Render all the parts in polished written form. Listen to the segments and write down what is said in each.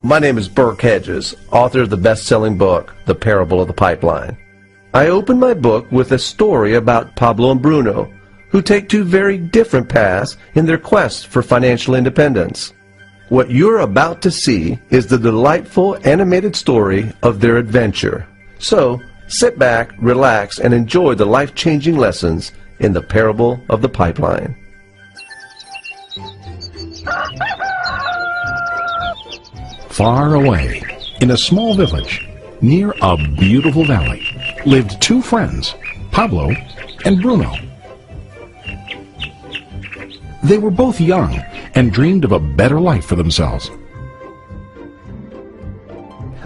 My name is Burke Hedges, author of the best-selling book, The Parable of the Pipeline. I open my book with a story about Pablo and Bruno, who take two very different paths in their quest for financial independence. What you're about to see is the delightful animated story of their adventure. So, sit back, relax, and enjoy the life-changing lessons in The Parable of the Pipeline. Far away, in a small village, near a beautiful valley, lived two friends, Pablo and Bruno. They were both young and dreamed of a better life for themselves.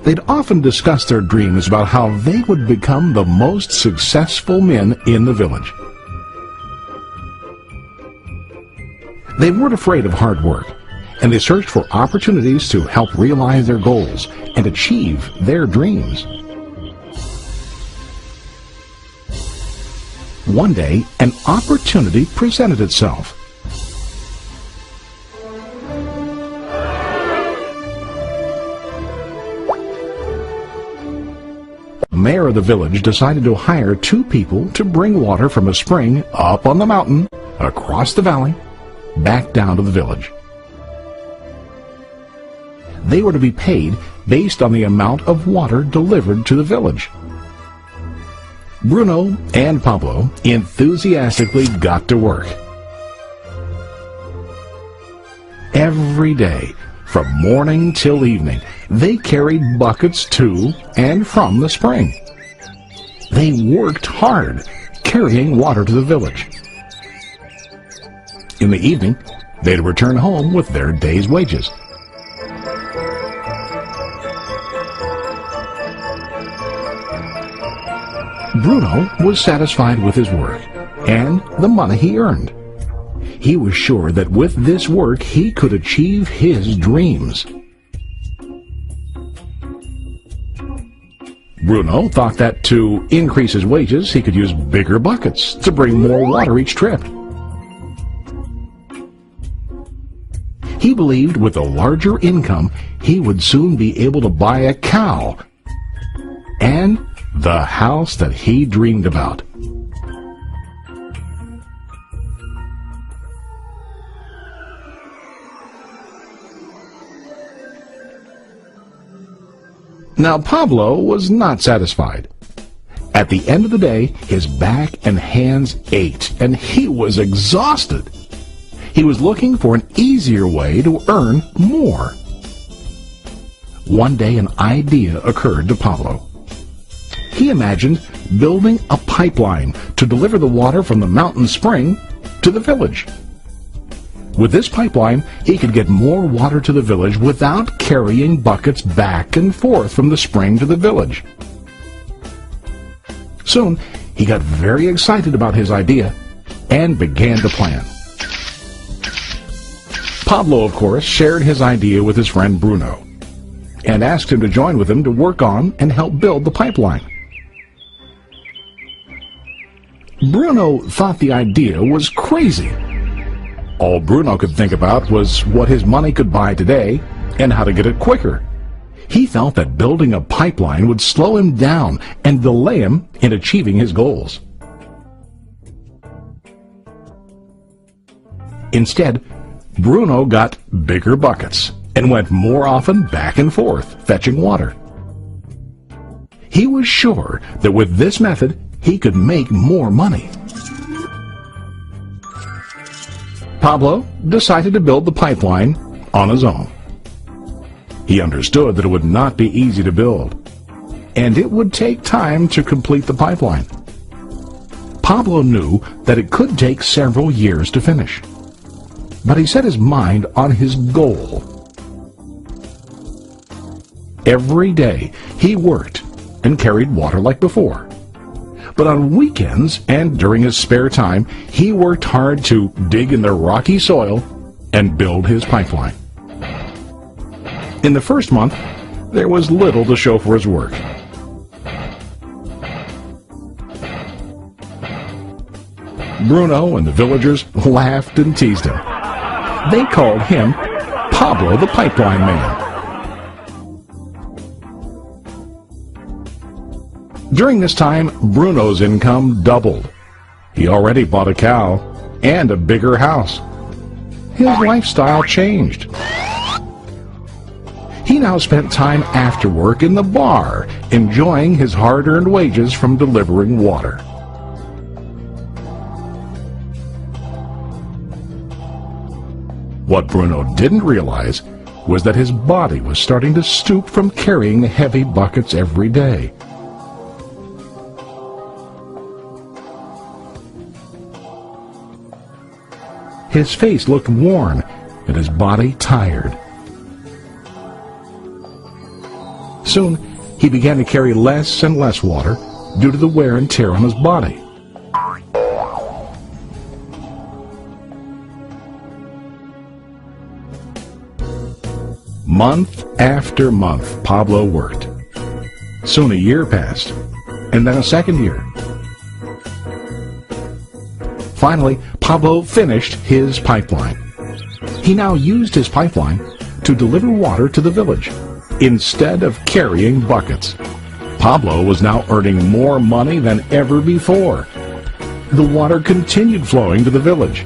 They'd often discuss their dreams about how they would become the most successful men in the village. They weren't afraid of hard work, and they searched for opportunities to help realize their goals and achieve their dreams. One day, an opportunity presented itself. The mayor of the village decided to hire two people to bring water from a spring up on the mountain, across the valley, back down to the village. They were to be paid based on the amount of water delivered to the village. Bruno and Pablo enthusiastically got to work. Every day, from morning till evening, they carried buckets to and from the spring. They worked hard, carrying water to the village. In the evening, they'd return home with their day's wages. Bruno was satisfied with his work and the money he earned. He was sure that with this work he could achieve his dreams. Bruno thought that to increase his wages he could use bigger buckets to bring more water each trip. He believed with a larger income he would soon be able to buy a cow and the house that he dreamed about. Now Pablo was not satisfied. At the end of the day, his back and hands ached, and he was exhausted. He was looking for an easier way to earn more. One day an idea occurred to Pablo. He imagined building a pipeline to deliver the water from the mountain spring to the village. With this pipeline, he could get more water to the village without carrying buckets back and forth from the spring to the village. Soon, he got very excited about his idea and began to plan. Pablo, of course, shared his idea with his friend Bruno and asked him to join with him to work on and help build the pipeline. Bruno thought the idea was crazy. All Bruno could think about was what his money could buy today and how to get it quicker. He felt that building a pipeline would slow him down and delay him in achieving his goals. Instead, Bruno got bigger buckets and went more often back and forth, fetching water. He was sure that with this method, he could make more money. Pablo decided to build the pipeline on his own. He understood that it would not be easy to build, and it would take time to complete the pipeline. Pablo knew that it could take several years to finish, but he set his mind on his goal. Every day he worked and carried water like before. But on weekends and during his spare time, he worked hard to dig in the rocky soil and build his pipeline. In the first month, there was little to show for his work. Bruno and the villagers laughed and teased him. They called him Pablo the Pipeline Man. During this time, Bruno's income doubled. He already bought a cow and a bigger house. His lifestyle changed. He now spent time after work in the bar, enjoying his hard-earned wages from delivering water. What Bruno didn't realize was that his body was starting to stoop from carrying the heavy buckets every day. His face looked worn and his body tired. Soon, he began to carry less and less water due to the wear and tear on his body. Month after month, Pablo worked. Soon a year passed, and then a second year. Finally, Pablo finished his pipeline. He now used his pipeline to deliver water to the village instead of carrying buckets. Pablo was now earning more money than ever before. The water continued flowing to the village,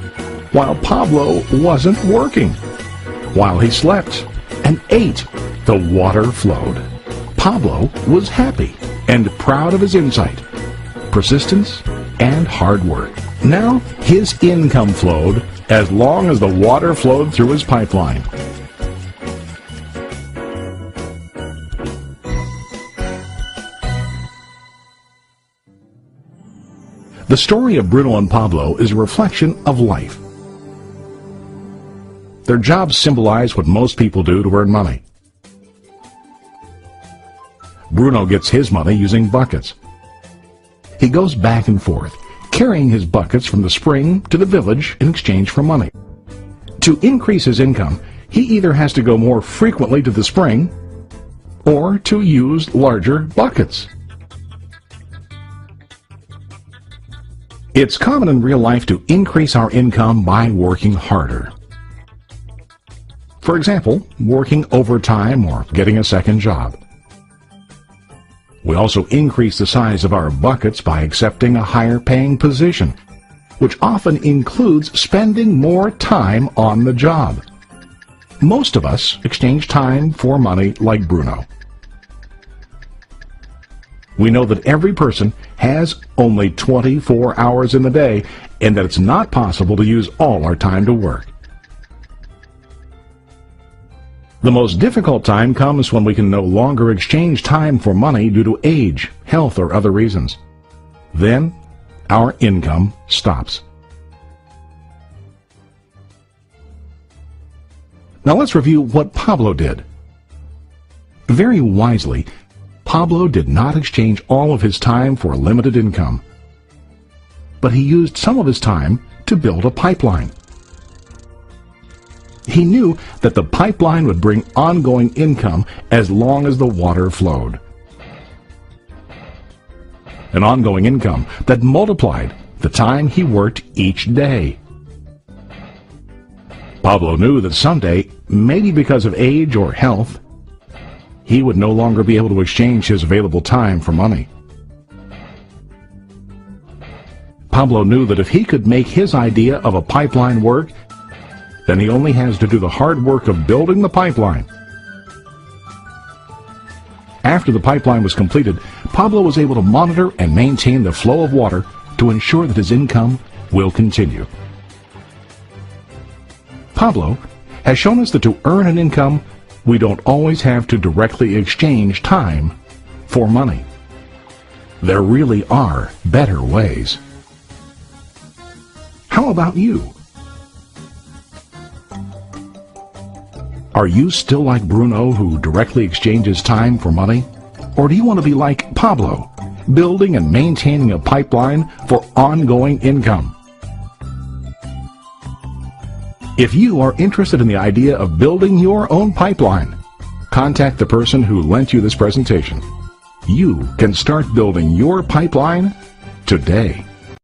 while Pablo wasn't working. While he slept and ate, the water flowed. Pablo was happy and proud of his insight, persistence, and hard work. Now his income flowed as long as the water flowed through his pipeline. The story of Bruno and Pablo is a reflection of life. Their jobs symbolize what most people do to earn money. Bruno gets his money using buckets. He goes back and forth, carrying his buckets from the spring to the village in exchange for money. To increase his income, he either has to go more frequently to the spring or to use larger buckets. It's common in real life to increase our income by working harder. For example, working overtime or getting a second job. We also increase the size of our buckets by accepting a higher paying position, which often includes spending more time on the job. Most of us exchange time for money like Bruno. We know that every person has only 24 hours in the day and that it's not possible to use all our time to work. The most difficult time comes when we can no longer exchange time for money due to age, health, or other reasons. Then, our income stops. Now let's review what Pablo did. Very wisely, Pablo did not exchange all of his time for limited income, but he used some of his time to build a pipeline. He knew that the pipeline would bring ongoing income as long as the water flowed. An ongoing income that multiplied the time he worked each day. Pablo knew that someday, maybe because of age or health, he would no longer be able to exchange his available time for money. Pablo knew that if he could make his idea of a pipeline work, then he only has to do the hard work of building the pipeline. After the pipeline was completed, Pablo was able to monitor and maintain the flow of water to ensure that his income will continue. Pablo has shown us that to earn an income, we don't always have to directly exchange time for money. There really are better ways. How about you? Are you still like Bruno, who directly exchanges time for money? Or do you want to be like Pablo, building and maintaining a pipeline for ongoing income? If you are interested in the idea of building your own pipeline, contact the person who lent you this presentation. You can start building your pipeline today.